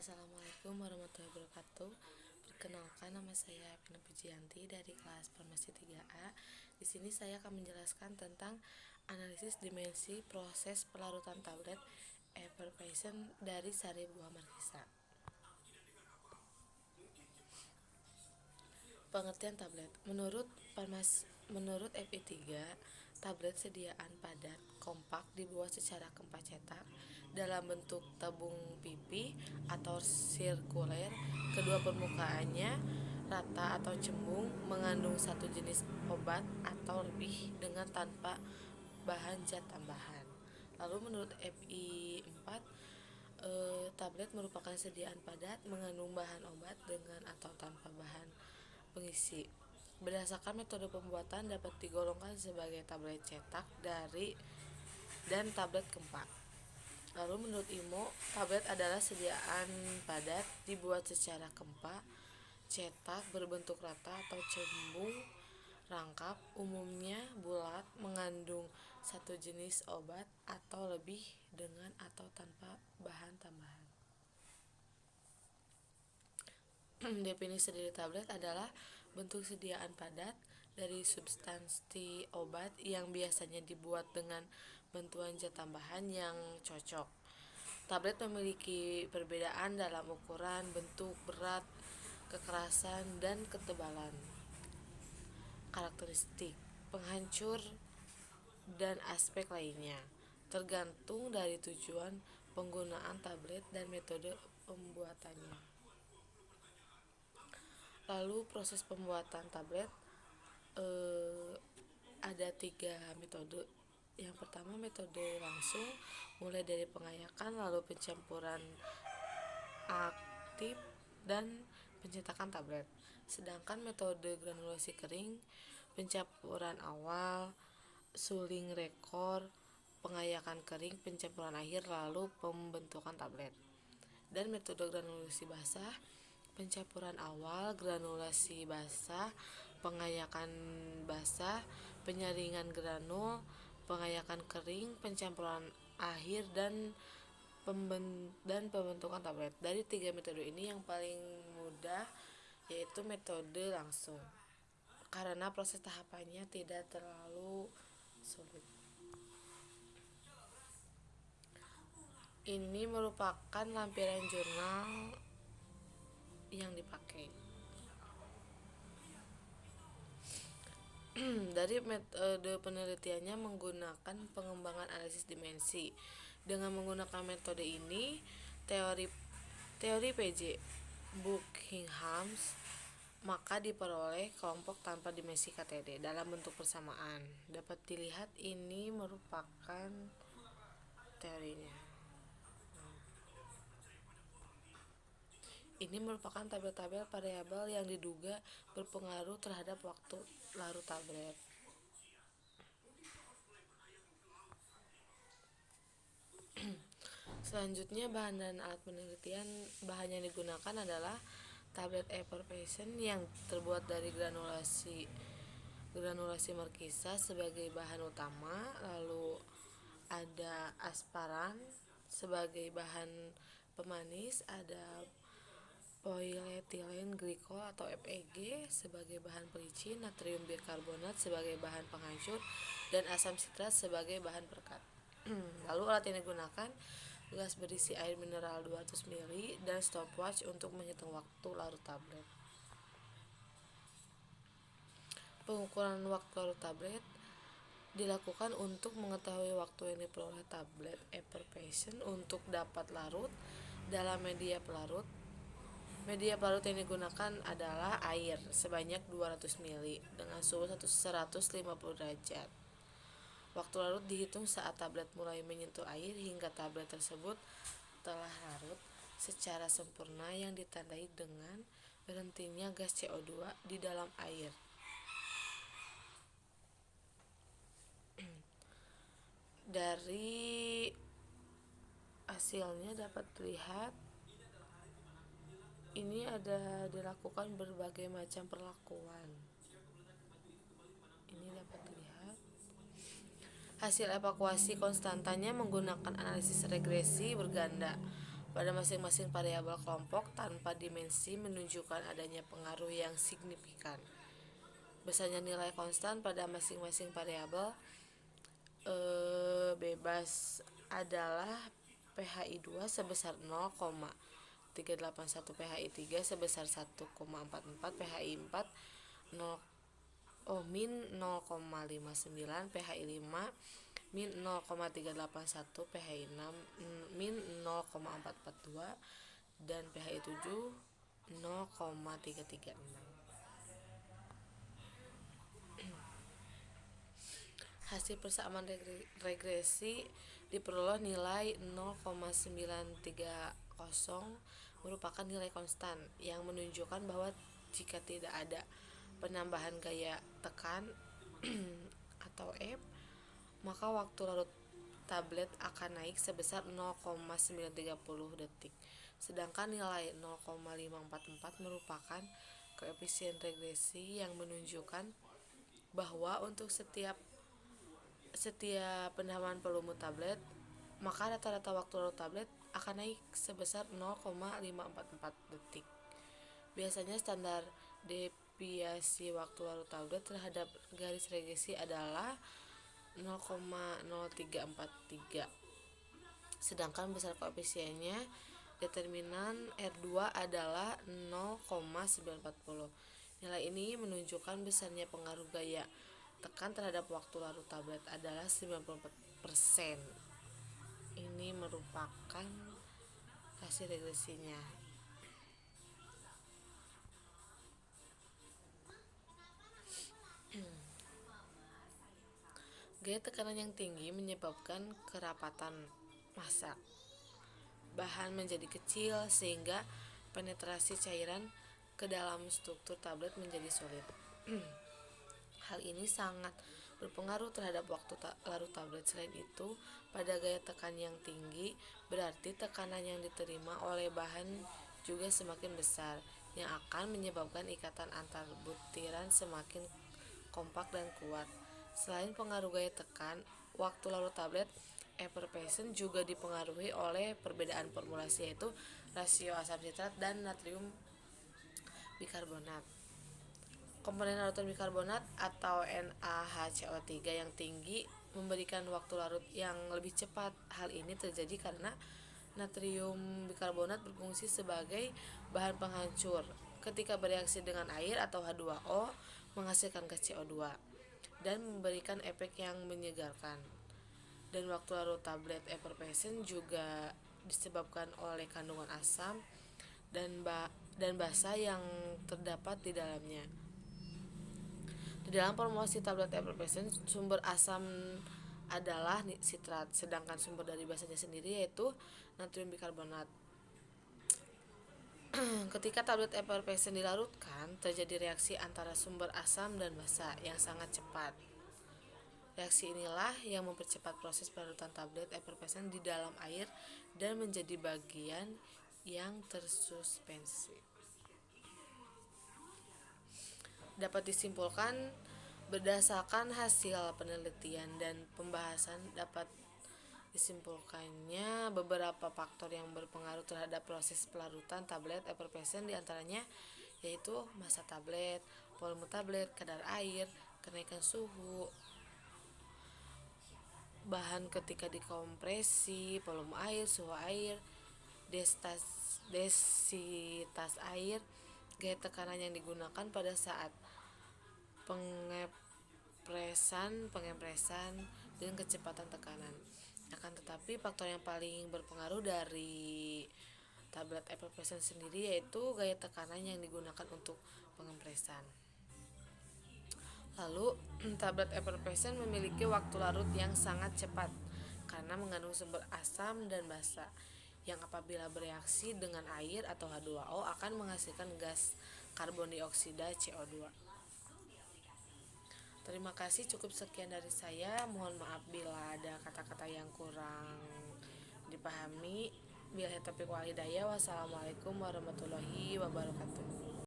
Assalamualaikum warahmatullahi wabarakatuh. Perkenalkan, nama saya Pina Pujianti dari kelas Farmasi 3A. Di sini saya akan menjelaskan tentang analisis dimensi proses pelarutan tablet effervescent dari sari buah markisa. Pengertian tablet. Menurut FI3, tablet sediaan padat, kompak, dibuat secara kempa cetak dalam bentuk tabung pipi atau sirkuler. Kedua permukaannya rata atau cembung, mengandung satu jenis obat atau lebih dengan tanpa bahan zat tambahan. Lalu menurut FI4, tablet merupakan sediaan padat mengandung bahan obat dengan atau tanpa bahan pengisi. Berdasarkan metode pembuatan dapat digolongkan sebagai tablet cetak dan tablet kempak. Lalu menurut IMO, tablet adalah sediaan padat dibuat secara kempak, cetak, berbentuk rata atau cembung, rangkap, umumnya bulat, mengandung satu jenis obat atau lebih dengan atau tanpa bahan tambahan. Definisi dari tablet adalah bentuk sediaan padat dari substansi obat yang biasanya dibuat dengan bantuan zat tambahan yang cocok. Tablet memiliki perbedaan dalam ukuran, bentuk, berat, kekerasan, dan ketebalan. Karakteristik, penghancur, dan aspek lainnya tergantung dari tujuan penggunaan tablet dan metode pembuatannya. Lalu proses pembuatan tablet ada 3 metode. Yang pertama metode langsung, mulai dari pengayakan, lalu pencampuran aktif, dan pencetakan tablet. Sedangkan metode granulasi kering, pencampuran awal, suling rekor, pengayakan kering, pencampuran akhir, lalu pembentukan tablet. Dan metode granulasi basah, pencampuran awal, granulasi basah, pengayakan basah, penyaringan granul, pengayakan kering, pencampuran akhir, dan pembentukan tablet. Dari 3 metode ini yang paling mudah yaitu metode langsung, karena proses tahapannya tidak terlalu sulit. Ini merupakan lampiran jurnal yang dipakai. Dari metode penelitiannya menggunakan pengembangan analisis dimensi. Dengan menggunakan metode ini, teori PJ Buckingham maka diperoleh kelompok tanpa dimensi KTD dalam bentuk persamaan. Dapat dilihat ini merupakan teorinya. Ini merupakan tabel-tabel variabel yang diduga berpengaruh terhadap waktu larut tablet. Selanjutnya, bahan dan alat penelitian. Bahan yang digunakan adalah tablet effervescent yang terbuat dari granulasi markisa sebagai bahan utama, lalu ada asparan sebagai bahan pemanis, ada polyethylene glycol atau PEG sebagai bahan pelicin, natrium bikarbonat sebagai bahan penghancur, dan asam sitrat sebagai bahan perekat. Lalu alat yang digunakan gelas berisi air mineral 200 ml dan stopwatch untuk menghitung waktu larut tablet. Pengukuran waktu larut tablet dilakukan untuk mengetahui waktu yang diperoleh tablet effervescent untuk dapat larut dalam media pelarut. Media pelarut yang digunakan adalah air sebanyak 200 ml dengan suhu 150 derajat. Waktu larut dihitung saat tablet mulai menyentuh air hingga tablet tersebut telah larut secara sempurna yang ditandai dengan berhentinya gas CO2 di dalam air. Dari hasilnya dapat dilihat ini ada dilakukan berbagai macam perlakuan. Ini dapat dilihat hasil evakuasi konstantanya menggunakan analisis regresi berganda. pada masing-masing variabel kelompok tanpa dimensi menunjukkan adanya pengaruh yang signifikan. Besarnya nilai konstan pada masing-masing variabel bebas adalah PHI2 sebesar 0,381, PHI3 sebesar 1,44, PHI4 min 0,59, PHI5 min 0,381, PHI6 min 0,442, dan PHI7 0,336. Hasil persamaan regresi diperoleh nilai 0,930 merupakan nilai konstan yang menunjukkan bahwa jika tidak ada penambahan gaya tekan atau F, maka waktu larut tablet akan naik sebesar 0,930 detik. Sedangkan nilai 0,544 merupakan koefisien regresi yang menunjukkan bahwa untuk setiap penambahan volume tablet, maka rata-rata waktu larut tablet akan naik sebesar 0,544 detik. Biasanya standar deviasi waktu larut tablet terhadap garis regresi adalah 0,0343. Sedangkan besar koefisiennya determinan R2 adalah 0,940. Nilai ini menunjukkan besarnya pengaruh gaya tekan terhadap waktu larut tablet adalah 94%. Ini merupakan hasil regresinya. Gaya tekanan yang tinggi menyebabkan kerapatan massa bahan menjadi kecil sehingga penetrasi cairan ke dalam struktur tablet menjadi sulit. Hal ini sangat berpengaruh terhadap waktu larut tablet. Selain itu, pada gaya tekan yang tinggi, berarti tekanan yang diterima oleh bahan juga semakin besar, yang akan menyebabkan ikatan antar butiran semakin kompak dan kuat. Selain pengaruh gaya tekan, waktu larut tablet effervescent juga dipengaruhi oleh perbedaan formulasi, yaitu rasio asam sitrat dan natrium bikarbonat. Komponen larutan bikarbonat atau NaHCO3 yang tinggi memberikan waktu larut yang lebih cepat. Hal ini terjadi karena natrium bikarbonat berfungsi sebagai bahan penghancur ketika bereaksi dengan air atau H2O menghasilkan gas CO2 dan memberikan efek yang menyegarkan. Dan waktu larut tablet effervescent juga disebabkan oleh kandungan asam dan basa yang terdapat di dalamnya. Di dalam formulasi tablet effervescent, sumber asam adalah sitrat, sedangkan sumber dari basanya sendiri yaitu natrium bikarbonat. Ketika tablet effervescent dilarutkan, terjadi reaksi antara sumber asam dan basa yang sangat cepat. Reaksi inilah yang mempercepat proses pelarutan tablet effervescent di dalam air dan menjadi bagian yang tersuspensi. Dapat disimpulkan berdasarkan hasil penelitian dan pembahasan, dapat disimpulkannya beberapa faktor yang berpengaruh terhadap proses pelarutan tablet effervescent, diantaranya yaitu massa tablet, volume tablet, kadar air, kenaikan suhu bahan ketika dikompresi, volume air, suhu air, densitas air, gaya tekanan yang digunakan pada saat pengepresan dan kecepatan tekanan. Akan tetapi faktor yang paling berpengaruh dari tablet effervescent sendiri yaitu gaya tekanan yang digunakan untuk pengepresan. Lalu, tablet effervescent memiliki waktu larut yang sangat cepat karena mengandung sumber asam dan basa yang apabila bereaksi dengan air atau H2O akan menghasilkan gas karbon dioksida CO2. Terima kasih, cukup sekian dari saya. Mohon maaf bila ada kata-kata yang kurang dipahami. Billahi taufiq wal hidayah. Wassalamualaikum warahmatullahi wabarakatuh.